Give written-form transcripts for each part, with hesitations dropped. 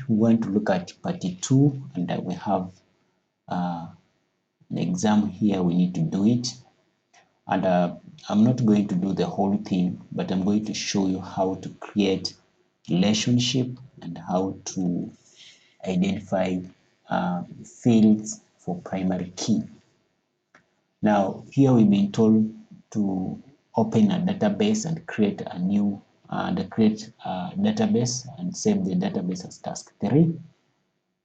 we want to look at part 2, and we have an exam here. We need to do it, and I'm not going to do the whole thing, but I'm going to show you how to create relationship and how to identify fields for primary key. Now here we've been told to open a database and create a new create a database and save the database as task 3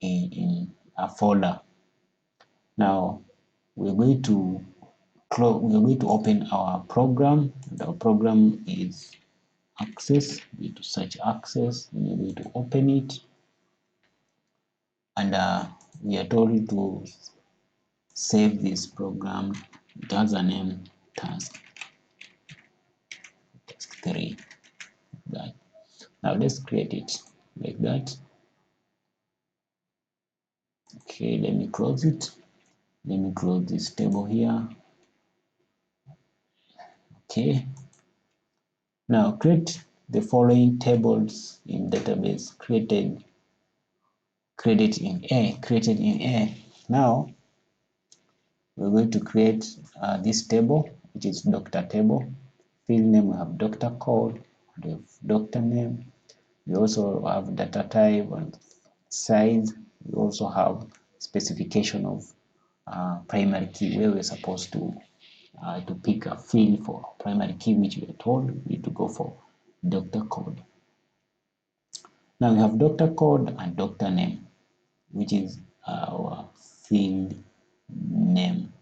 in a folder. Now we're going to open our program, and our program is access. We need to search access, and we're going to open it, and we are told to save this program. It has a name, task 3. That. Now let's create it like that. Okay, let me close it. Let me close this table here. Okay. Now create the following tables in database created in A. Now we're going to create this table, which is doctor table. Field name, we have doctor code, we have doctor name. We also have data type and size. We also have specification of primary key, where we're supposed to pick a field for primary key, which we are told we need to go for doctor code. Now we have doctor code and doctor name, which is our field name.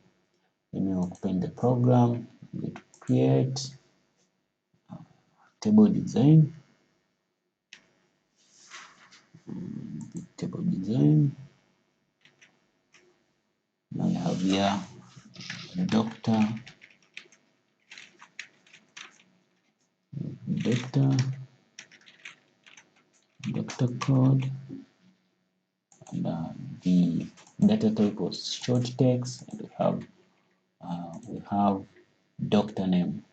Let me open the program. I'm going to create table design. Table design. Now we have here doctor code, and the data type was short text, and we have doctor name.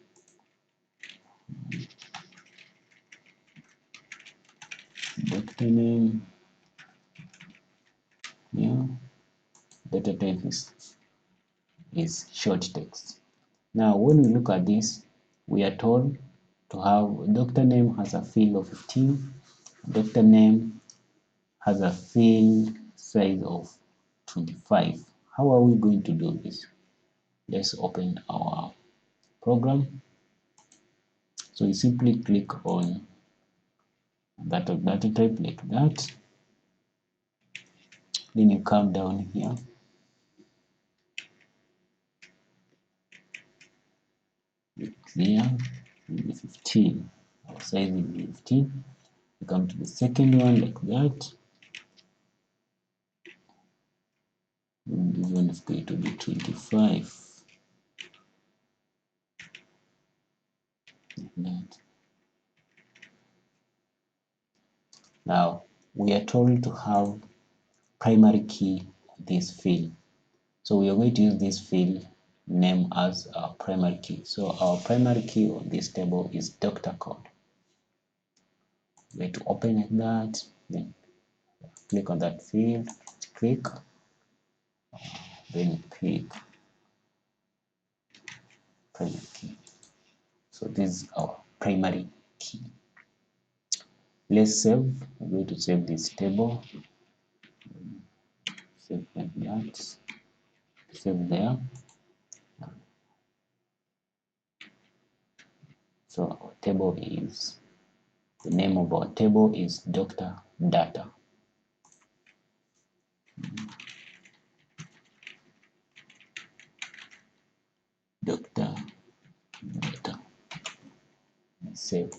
Doctor name. Yeah, data type is short text. Now when we look at this, we are told to have doctor name has a field of 15, doctor name has a field size of 25. How are we going to do this? Let's open our program. So you simply click on that data type like that. Then you come down here. Here, 15. Our size will be 15. You come to the second one like that. And this one is going to be 25. Like that. Now we are told to have primary key on this field. So we are going to use this field name as our primary key. So our primary key on this table is doctor code. We're going to open it that, then click on that field, click, then click primary key. So this is our primary key. Let's save. We're going to save this table. Save like that. Save there. So our table is, the name of our table is doctor data. Doctor data. Save.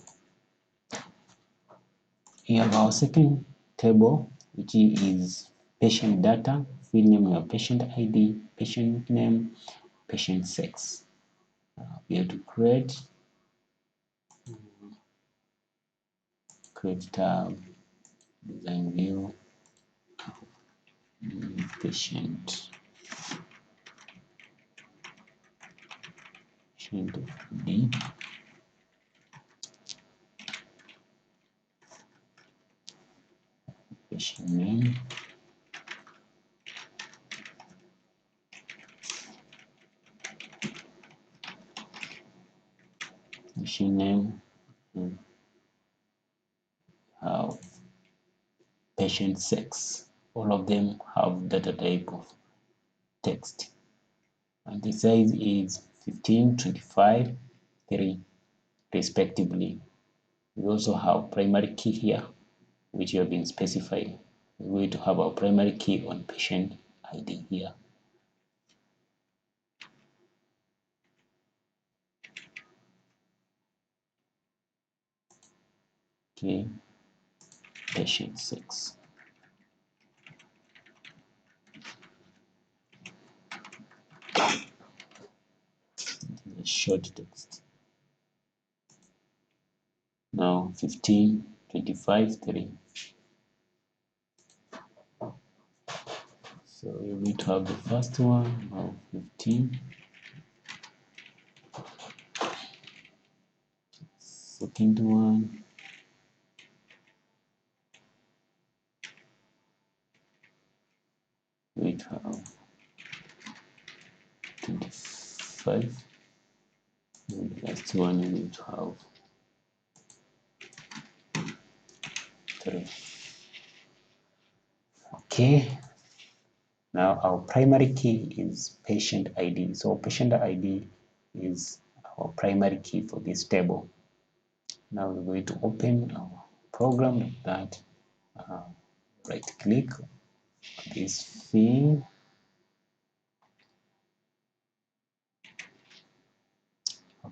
Here have our second table, which is patient data. Field name, we have patient ID, patient name, patient sex. We have to create tab, design view, patient D, patient name, machine name, and have patient sex. All of them have data type of text, and the size is 15, 25, 3 respectively. We also have primary key here, which have been specified. We're going to have our primary key on patient ID here. Okay, patient 6. Short text. Now 15, 25, 3. So you need to have the first one, now 15. Second one. We have 25. And the last one we need to have 3. Okay. Now our primary key is patient ID. So patient ID is our primary key for this table. Now we're going to open our program like that. Right click on this field.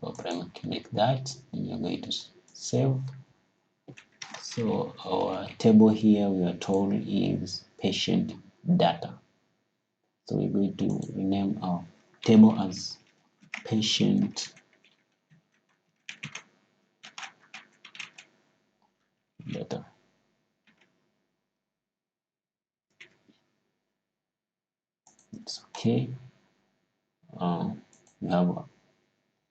Our primary key like that. And you're going to save. So our table here we are told is patient data. So we're going to rename our table as patient data. It's okay. We have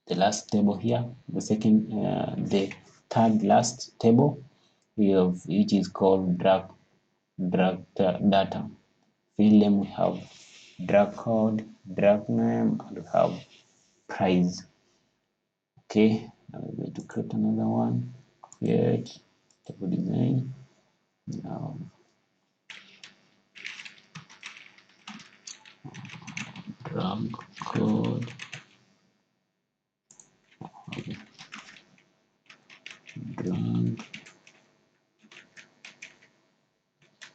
the last table here, the third last table we have, which is called drug data. Field name we have drug code, drug name, and we have price. Okay, now we're going to create another one. Create table design. Now drug code, drug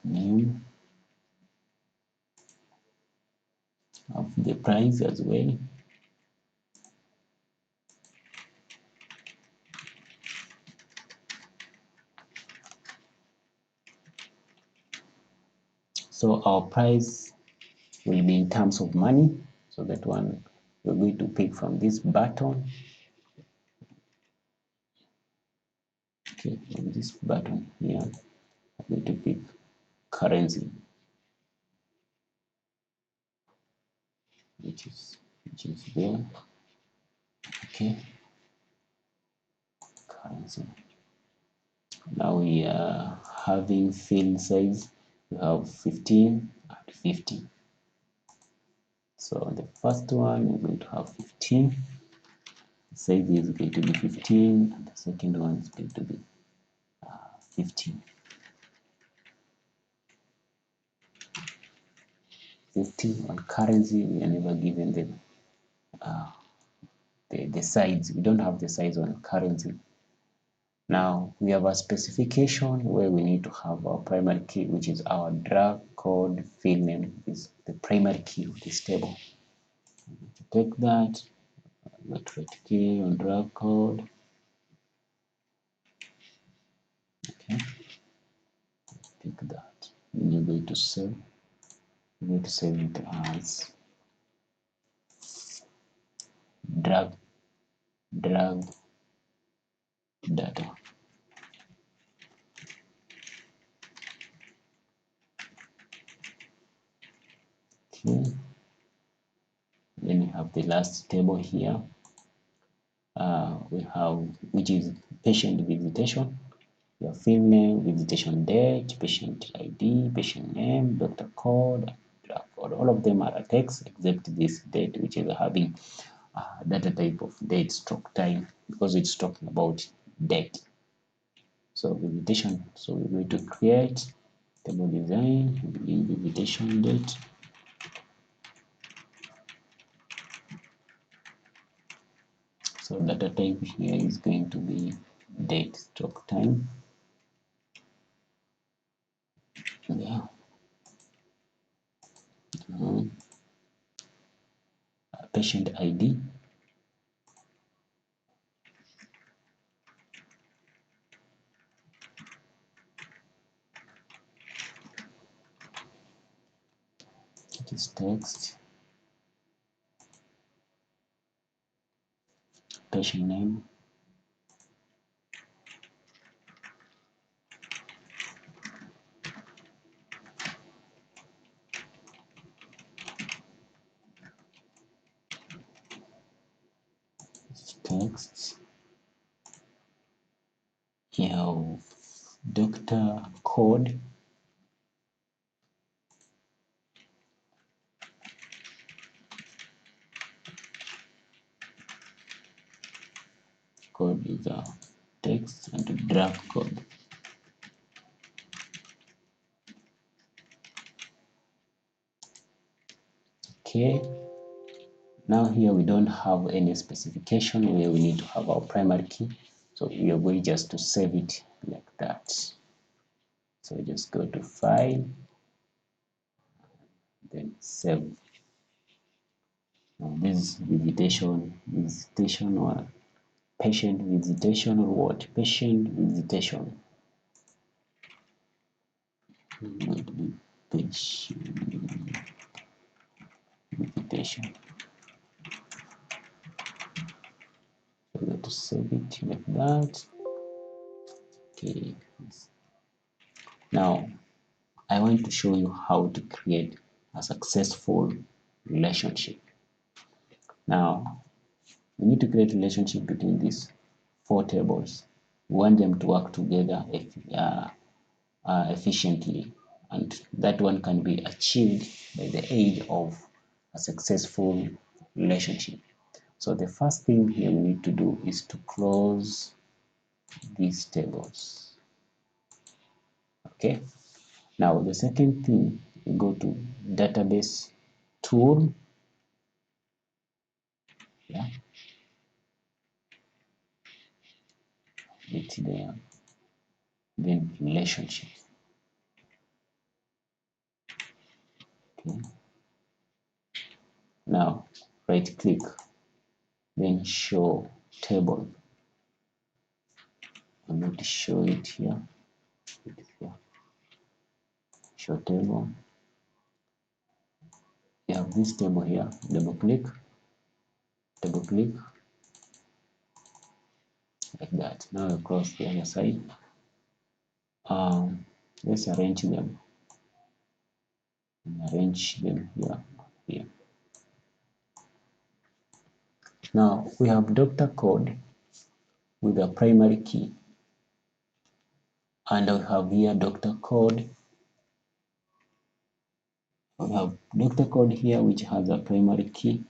name of the price as well. So our price will be in terms of money. So that one we're going to pick from this button. Okay, from this button here, I'm going to pick currency, which is there. Okay, currency. Now we are having field size. We have 15 and 50. So the first one we're going to have 15. The size is going to be 15, and the second one is going to be 15. 50 on currency, we are never given the size. We don't have the size on currency. Now we have a specification where we need to have our primary key, which is our drug code field name is the primary key of this table. To take that, right key on drug code. Okay, pick that. And you're going to save. You're going to save it as drug data. Okay. Then you have the last table here. We have, which is patient visitation. your field name, visitation date, patient ID, patient name, doctor code, drug code. All of them are text except this date, which is having data type of date stroke time because it's talking about date. So visitation. So we're going to create table design, visitation date. So data type here is going to be date stroke time. Yeah. Patient ID. It is text. Patient name. It's text. Here, doctor code. Code is a text and drug code. Okay. Now here we don't have any specification where we need to have our primary key. So we are going just to save it like that. So just go to File, then Save. Now this visitation or patient visitation or what? Patient visitation. Patient visitation. So we have to save it like that. Okay. Now I want to show you how to create a successful relationship. Now we need to create a relationship between these four tables. We want them to work together efficiently, and that one can be achieved by the aid of a successful relationship. So the first thing here we need to do is to close these tables. Okay. Now the second thing, we go to database tool. Yeah. It's there. Then relationship. Okay. Now right click, then show table. I'm going to show it here. Show table. You have this table here. Double click like that. Now across the other side. Let's arrange them. Arrange them here. Now we have doctor code with a primary key, and we have here doctor code. We have doctor code here which has a primary key,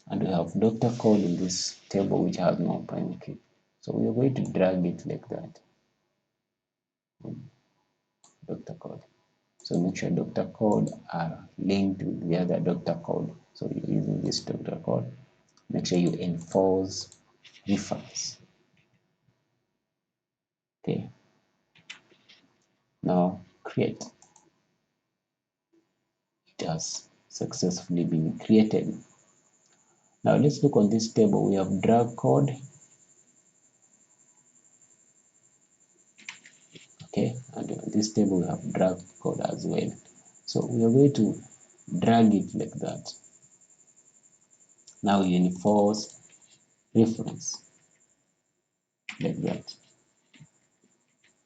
and we have doctor code in this table which has no primary key. So we are going to drag it like that. Doctor code. So make sure doctor code are linked with the other doctor code. So you're using this doctor code. Make sure you enforce reference. Okay. Now create. It has successfully been created. Now let's look on this table. We have drug code. Okay, and on this table we have drug code as well. So we are going to drag it like that. Now you enforce reference like that.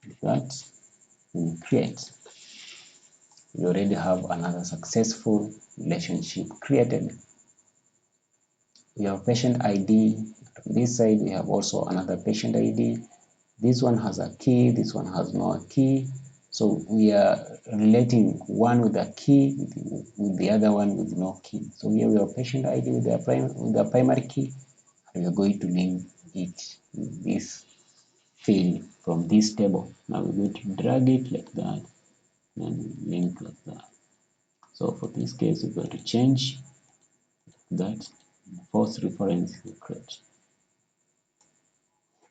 Like that. And create. You already have another successful relationship created. We have patient ID. On this side, we have also another patient ID. This one has a key, this one has no key. So we are relating one with a key with the other one with no key. So here we have patient ID with the primary key, and we are going to link it with this field from this table. Now we're going to drag it like that and link like that. So for this case, we're going to change that false reference create.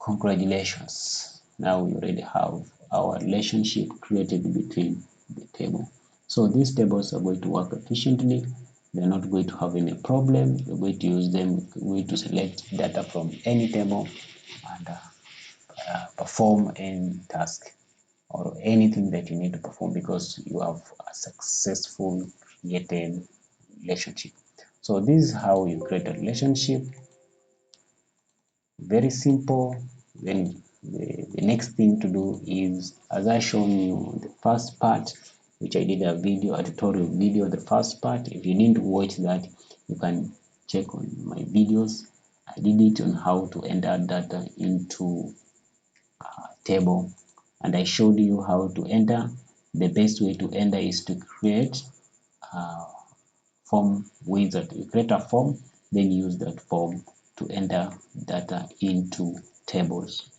Congratulations. Now we already have our relationship created between the table. So these tables are going to work efficiently. They're not going to have any problem. We're going to use them. We're going to select data from any table and perform any task or anything that you need to perform because you have a successful created relationship. So this is how you create a relationship. Very simple. Then the next thing to do is, as I shown you the first part, which I did a tutorial video, the first part. If you didn't watch that, you can check on my videos. I did it on how to enter data into a table, and I showed you how to enter. The best way to enter is to create a form wizard. You create a form, then use that form to enter data into tables.